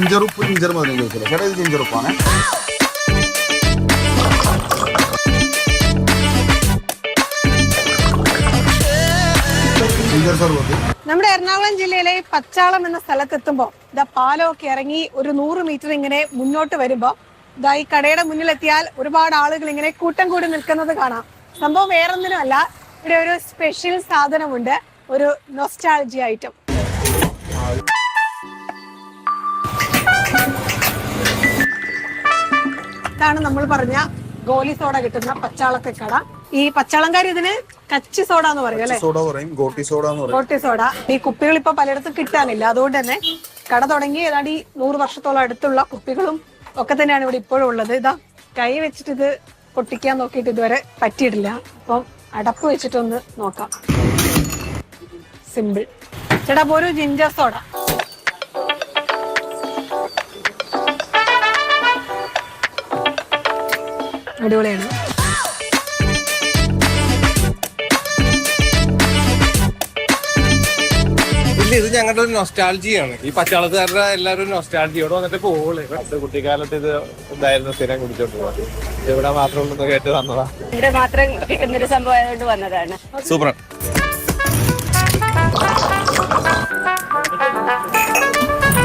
Ginger ഉപ്പ് ginger മതി ചോദിച്ചില്ല ചേട്ടാ, ഇത് ജിഞ്ചർ ഉപ്പാണ്. നമ്മുടെ എറണാകുളം ജില്ലയിലെ പച്ചാളം എന്ന സ്ഥലത്തെത്തുമ്പോ ഇതാ പാലമൊക്കെ ഇറങ്ങി ഒരു 100 മീറ്റർ ഇങ്ങനെ മുന്നോട്ട് വരുമ്പോ ഇതാ ഈ കടയുടെ മുന്നിലെത്തിയാൽ ഒരുപാട് ആളുകൾ ഇങ്ങനെ കൂട്ടം കൂടി നിൽക്കുന്നത് കാണാം. സംഭവം വേറൊന്നിനുമല്ല, ഇവിടെ ഒരു സ്പെഷ്യൽ സാധനമുണ്ട്, ഒരു നൊസ്റ്റാൾജി ഐറ്റം. ഇതാണ് നമ്മൾ പറഞ്ഞ ഗോലി സോഡ കിട്ടുന്ന പച്ചാളത്തെ കട. ഈ പച്ചാളംകാരി ഇതിന് കച്ചി സോഡ എന്ന് പറയും അല്ലെ? ഗോട്ടി സോഡ. ഈ കുപ്പികൾ ഇപ്പൊ പലയിടത്തും കിട്ടാനില്ല, അതുകൊണ്ട് തന്നെ കട തുടങ്ങി ഏതാണ്ട് 100 വർഷത്തോളം അടുത്തുള്ള കുപ്പികളും ഒക്കെ തന്നെയാണ് ഇവിടെ ഇപ്പോഴും ഉള്ളത്. ഇതാ കൈ വെച്ചിട്ട് ഇത് പൊട്ടിക്കാൻ നോക്കിയിട്ട് ഇതുവരെ പറ്റിയിട്ടില്ല. അപ്പം അടപ്പ് വെച്ചിട്ടൊന്ന് നോക്കാം. സിമ്പിൾ. ചേട്ടാ അപ്പൊ ഒരു ജിഞ്ചർ സോഡ. അടിപൊളിയാണ്. ഇത് ഞങ്ങളുടെ ഒരു നൊസ്റ്റാൾജിയാണ്. ഈ പച്ചാളത്തുകാരുടെ എല്ലാവരും നൊസ്റ്റാൾജിയോട് വന്നിട്ട് പോകുള്ളൂ. കുട്ടിക്കാലത്ത് ഇത് ഇതായിരുന്നു സ്ഥിരം കുടിച്ചോണ്ട് പോകാം. ഇവിടെ മാത്രം കേട്ട് വന്നതാ. ഇവിടെ മാത്രം കിട്ടുന്നൊരു സംഭവം ആയതുകൊണ്ട് വന്നതാണ്. സൂപ്പർ.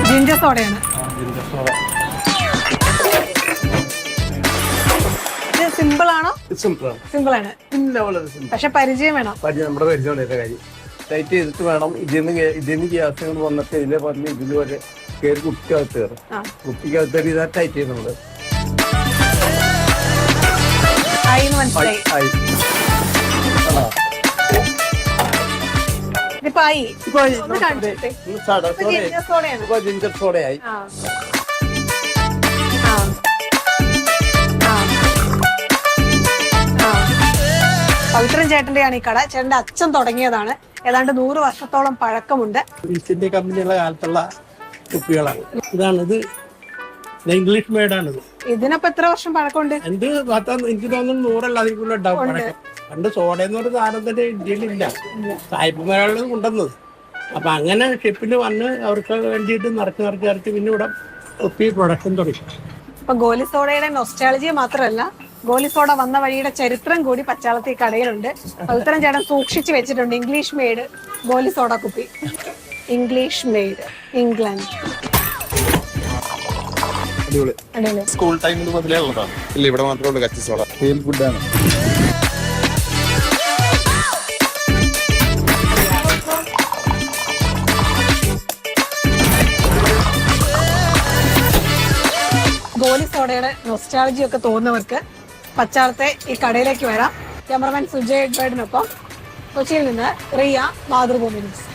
ജിഞ്ചർ സോഡയാണ്. സിമ്പിൾ ആണോ? സിമ്പിൾ ആണ്, പക്ഷെ പരിചയം വേണം. നമ്മുടെ പരിചയമുള്ള കാര്യം ടൈറ്റ് ചെയ്തിട്ട് വേണം. ഇതിന് ഗ്യാസ് വന്നിട്ട് ഇതിലെ പറഞ്ഞ് ഇതിൽ വരെ കയറി കുട്ടിക്കകത്ത് കയറും. കുട്ടിക്കകത്ത് കയറി ഇതാ ടൈറ്റ് ചെയ്യുന്നുണ്ട്. ജിഞ്ചർ സോഡയായി. പവിത്രൻ ചേട്ടന്റെയാണ് ഈ കട. ചേട്ടന്റെ അച്ഛൻ തുടങ്ങിയതാണ്. ഏതാണ്ട് 100 വർഷത്തോളം പഴക്കമുണ്ട്. ഈസ്റ്റ് ഇന്ത്യ കമ്പനിയുടെ കാലത്തുള്ള കുപ്പികളാണ്. ഇത് ഇംഗ്ലീഷ് മെയ്ഡാണിത്. ഇതിനപ്പോ എത്ര വർഷം പഴക്കമുണ്ട്? എനിക്ക് തോന്നുന്നു 100 അധികം ഉണ്ടാവും പഴക്കം. പണ്ട് സോഡ എന്ന് പറഞ്ഞ സാധനം തന്നെ ഇന്ത്യയിലില്ല, സായിപ്പുമാരാണ് കൊണ്ടുവന്നത്. അപ്പൊ അങ്ങനെ ഷിപ്പിൽ വന്ന് അവർക്ക് വേണ്ടിയിട്ട് നിറച്ച് പിന്നെ ഇവിടെ കുപ്പി പ്രൊഡക്ഷൻ തുടങ്ങി. ഇപ്പൊ ഗോലി സോഡയുടെ നൊസ്റ്റാളജി മാത്രമല്ല, ഗോലി സോഡ വന്ന വഴിയുടെ ചരിത്രം കൂടി പച്ചാളത്തെ കടയിലുണ്ട്. പവിത്രൻ ചേട്ടൻ സൂക്ഷിച്ചു വെച്ചിട്ടുണ്ട്. ഇംഗ്ലീഷ് മെയ്ഡ് ഗോലി സോഡ കുപ്പി. English made, England. സ്കൂൾ ടൈമിൽ മുതലേ ഉള്ളതാണ്. ഇല്ല, ഇവിടെ മാത്രമേ ഉള്ളൂ കച്ചി സോഡ. ഫീൽ ഗുഡാണ്. ഗോലി സോഡയുടെ നൊസ്റ്റാളജി ഒക്കെ തോന്നുന്നവർക്ക് പച്ചാളത്തെ ഈ കടയിലേക്ക് വരാം. ക്യാമറമാൻ സുജയ് എഡ്വേർഡിനൊപ്പം കൊച്ചിയിൽ നിന്ന് റിയ, മാതൃഭൂമി ന്യൂസ്.